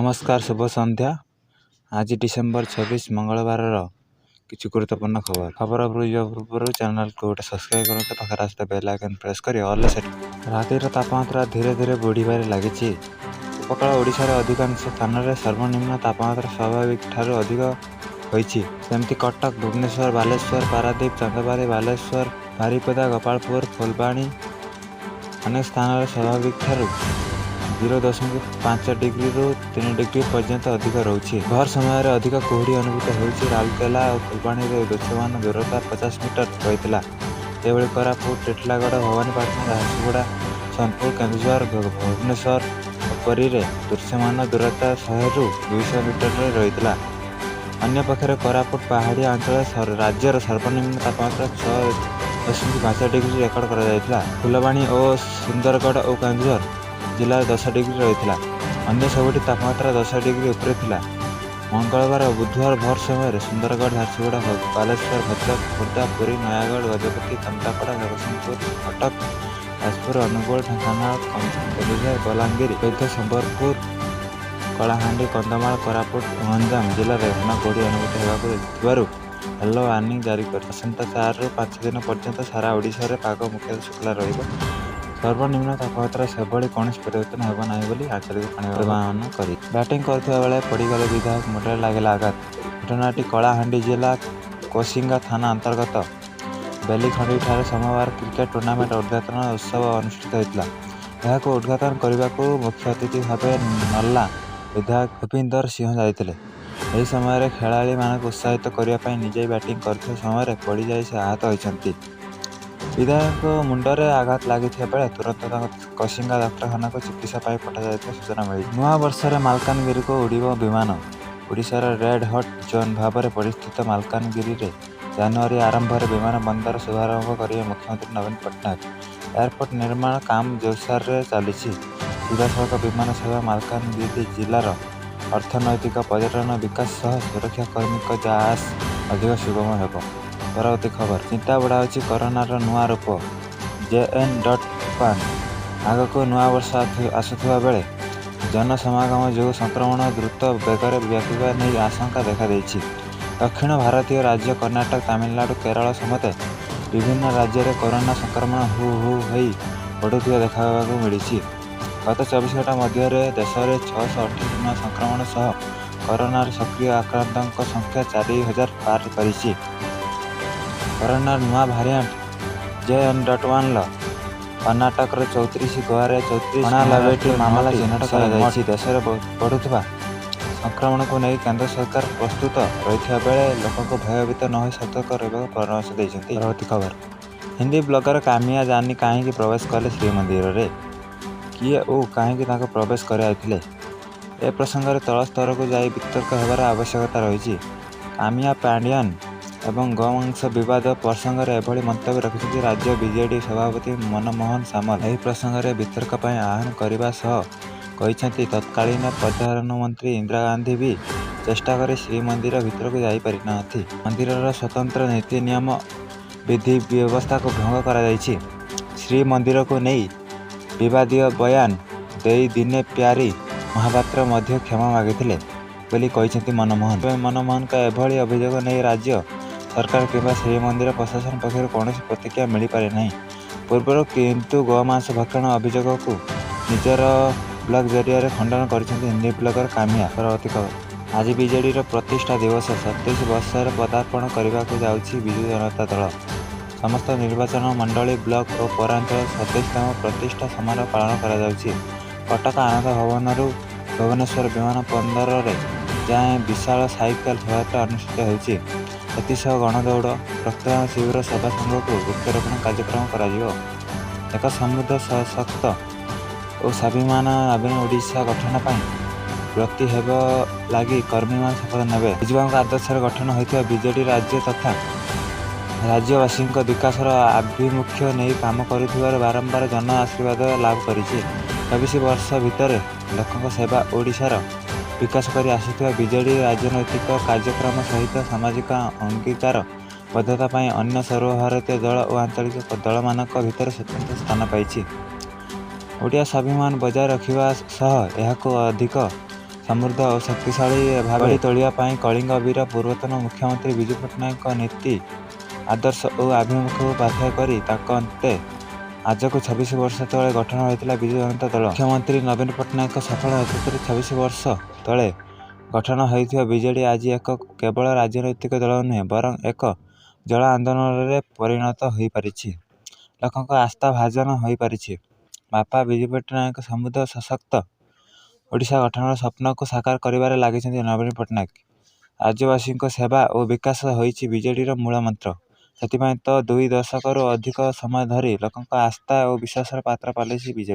नमस्कार शुभ संध्या। आज डिसेम्बर 26 मंगलवार किसी गुरुत्वपूर्ण खबर पूर्व चैनल को गोटे सब्सक्राइब करते पाखे आसता बेल आइकन प्रेस कर ऑल सेट। रातिर तापमात्रा धीरे धीरे बढ़िबार लगी। उपकूल ओडिशार अधिकांश स्थान में सर्वनिम्न तापमात्रा स्वाभाविक ठारू अधिक होइछि। सेमती कटक, भुवनेश्वर, बालेश्वर, पारादीप, चंदबारी, बालेश्वर, बारिपदा, गोपालपुर, फुलबाणी अनेक स्थान में स्वाभाविक ठारू 0.5 डिग्री रु 3 डिग्री पर्यंत अधिक रोचे। भर समय अधिक कुहुड़ी अनुभूत होती। राउरकेला और फुलबाणी दृश्यमान दूरता 50 मीटर रही। एभली कोरापुट, टिटलागढ़, भवानीपाटना, झारसुगुड़ा, सोनपुर, केन्दुझर, भुवनेश्वर परी दृश्यमान दूरता 100 रु 200 मीटर रही। अन्य पक्षरे कोरापुट पहाड़िया अंचल राज्यर सर्वनिम्न तापमात्रा 6.5 डिग्री रेकर्ड कर। फुलबाणी और सुंदरगढ़ और केन्दुझर जिले 10 डिग्री रही। अन्य सबुठ तापमात्रा 10 डिग्री उपरे थिला। मंगलवार और बुधवार भर समय सुंदरगढ़, झारसुगुड़ा, बालेश्वर, भद्रक, खोर्धा, पुरी, नयागढ़, गजपति, केन्द्रापड़ा, जगतसिंहपुर, कटक, जाजपुर, अनुगुल, ढेंकानाल, केन्दुझर, बलांगीर, बौद्ध, संबलपुर, कलाहांडी, कंधमाल, कोरापुट, गंजाम जिले में घन कुहुड़ी अनुभूत होगा येलो वार्निंग जारी कर। आसंता 4 रु 5 दिन पर्यंत सारा ओडिशा रे पाग मुख्यतः शुक्ला रहिबो। सर्वनिम्न तापमात्रा से कौन परिवर्तन होगा ना बोली आंचलिक पाणीपाग करी। बैटिंग करथिबा बेले पड़गले विधायक मुंडे लागला आघात। घटनाटी कलाहांडी जिला कोसिंगा थाना अंतर्गत बेलीखंडी ठारे सोमवार क्रिकेट टूर्नामेंट उद्घाटन उत्सव अनुष्ठित होता। यह उद्घाटन करने को मुख्य अतिथि भाव नल्ला विधायक भूपिंदर सिंह जाते। यही समय खेलाड़ी मानक उत्साहित करने निजे बैटिंग करते समय पड़ जाए से आहत होती। विधायक मुंडरे आघात लगी बेले तुरंत कोसिंगा डाक्तखाना को चिकित्सा पठा सूचना मिली। नुआ वर्ष मालकानगिरी को उड़ीब विमान। ओडिशार रेड हॉट जोन भाव में परिस्थित मालकानगिरी रे जनवरी आरंभ में विमान बंदर शुभारंभ करेंगे मुख्यमंत्री नवीन पट्टनायक। एयरपोर्ट निर्माण काम जोरसार चली। सीधासख विमान सेवा मालकानगिरी जिलार अर्थनैतिक पर्यटन विकास सह सुरक्षाकर्मी जास अधिक सुगम हो। परवर्ती खबर चिंता बढ़ाऊँ कोरोनार नुआ रूप। JN.1 आग को नुआ वर्ष आसुवा बेले जनसमागम जो संक्रमण द्रुत बेगर व्यापीबा नहीं आशंका देखा देछि। दक्षिण भारतीय राज्य कर्नाटक, तमिलनाडु, केरल समेत विभिन्न राज्य में कोरोना संक्रमण हु होई बढ़ुवा देखा मिली। गत 24 घंटा मध्य देश में 628 नूआ संक्रमण सह कोरोनार सक्रिय आक्रांतों संख्या 4000 पार करिछि। कोरोनार नुआ भारिएंट JN.1 कर्नाटक 34, गोवा 34 मामला चिन्हट कर। देश में बढ़ुवा संक्रमण को नहीं केंद्र सरकार प्रस्तुत रही बेले लोक भयभीत न हो सतर्क रहा परामर्श देते। परवर्ती खबर हिंदी ब्लॉगर कामिया जानी कहीं प्रवेश कले श्रीमंदिर रे किए और कहीं प्रवेश कर ए प्रसंग में तल स्तर को जाई वितर्क होबार आवश्यकता रही। कामिया पांडियन एवं गौवंश विवाद प्रसंग में एभली मंतव्य रखिंट राज्य बीजेडी सभापति मनमोहन सामल। यह प्रसंग में वितर्क पर आह्वान करने सह कहते तत्कालीन प्रधानमंत्री इंदिरा गांधी भी चेष्टा कर श्रीमंदिर भीतर को जापारि नाथि। मंदिर स्वतंत्र नीति नियम विधि व्यवस्था को भंग कर श्रीमंदिर को नहीं विवादीय बयान दे दिने प्यारी महापात्र मध्य क्षमा मागिथिले बोली कहते मनमोहन। मनमोहन का एभली अभियोग नहीं राज्य सरकार किंबा श्रीमंदिर प्रशासन पक्षर कौन प्रतिक्रिया मिल पारे नहीं। पूर्व किंतु गोमांस भक्षण अभियोग को निजर ब्लॉग जरिया खंडन कर हिंदी ब्लॉगर कामिया। परवर्ती खबर आज बीजेडी प्रतिष्ठा दिवस 37 वर्ष पदार्पण करने को जाउछि विजु जनता दल। समस्त निर्वाचन मंडली ब्लॉक और पौरांचल 27तम प्रतिष्ठा समारोह पालन करा जाउछि। कटक आनंद भवन भुवनेश्वर विमान बंदर जाए विशाल साइकेल शोभायात्रा अनुष्ठित होइछि। एसह गणदौड़, रक्तदान शिविर, सभा संघ को वृक्षरोपण कार्यक्रम करा जिवो। एक समृद्ध सशक्त और स्वाभिमान ओडिशा गठन पर व्यक्ति हेब लगी कर्मी मान शपथ नेबे। बिजुबाबू आदर्श गठन होता बीजेडी राज्य तथा राज्यवासी विकास आभिमुख्य नहीं काम कर बारंबार जन आशीर्वाद लाभ कर 24 वर्ष भितर लोक सेवा ओडिशार विकास कर आसुवा बीजेडी राजनैतिक कार्यक्रम सहित सामाजिक अंगीकार बद्धता पर अन्य सर्वभारतीय दल और आंचलिक दल मानक भितर स्वतंत्र स्थान पाई। ओडिया स्वाभिमान बजाय रखा सह यह अधिक ସମୃଦ୍ଧ ଓ ଶକ୍ତିଶାଳୀ ଭାବେ ଗଢ଼ି ତୋଳିବା ପାଇଁ କଳିଙ୍ଗ ବୀର ପୂର୍ବତନ ମୁଖ୍ୟମନ୍ତ୍ରୀ ବିଜୁ ପଟ୍ଟନାୟକଙ୍କ ନୀତି ଆଦର୍ଶ ଓ ଆଭିମୁଖ୍ୟକୁ ପାଥେୟ କରି ତାଙ୍କ ଅନ୍ତେ ଆଜକୁ 26 ବର୍ଷ ତଳେ ଗଠନ ହୋଇଥିଲା ବିଜୁ ଜନତା ଦଳ। ମୁଖ୍ୟମନ୍ତ୍ରୀ ନବୀନ ପଟ୍ଟନାୟକଙ୍କ ସଫଳ ନେତୃତ୍ୱରେ 26 ବର୍ଷ ତଳେ ଗଠନ ହୋଇଥିବା ବିଜେଡି ଆଜି କେବଳ ରାଜନୈତିକ ଦଳ ନୁହେଁ, ବରଂ ଏକ ଜଳ ଆନ୍ଦୋଳନରେ ପରିଣତ ହୋଇପାରିଛି। ଲୋକଙ୍କ ଆସ୍ଥା ଭାଜନ ହୋଇପାରିଛି। ବାପା ବିଜୁ ପଟ୍ଟନାୟକଙ୍କ ସମୃଦ୍ଧ ସଶକ୍ତ ଓଡ଼ିଶା ଗଠନର ସ୍ୱପ୍ନକୁ ସାକାର କରିବାରେ ଲାଗିଛନ୍ତି ନବୀନ ପଟ୍ଟନାୟକ। ରାଜ୍ୟବାସୀଙ୍କ ସେବା ଓ ବିକାଶ ହୋଇଛି ବିଜେଡିର ମୂଳ ମନ୍ତ୍ର। ସେଥିପାଇଁ ତ 2 ଦଶକରୁ ଅଧିକ ସମୟ ଧରି ଲୋକଙ୍କ ଆସ୍ଥା ଓ ବିଶ୍ୱାସର ପାତ୍ର ପାଲଟିଛି ବିଜେଡି।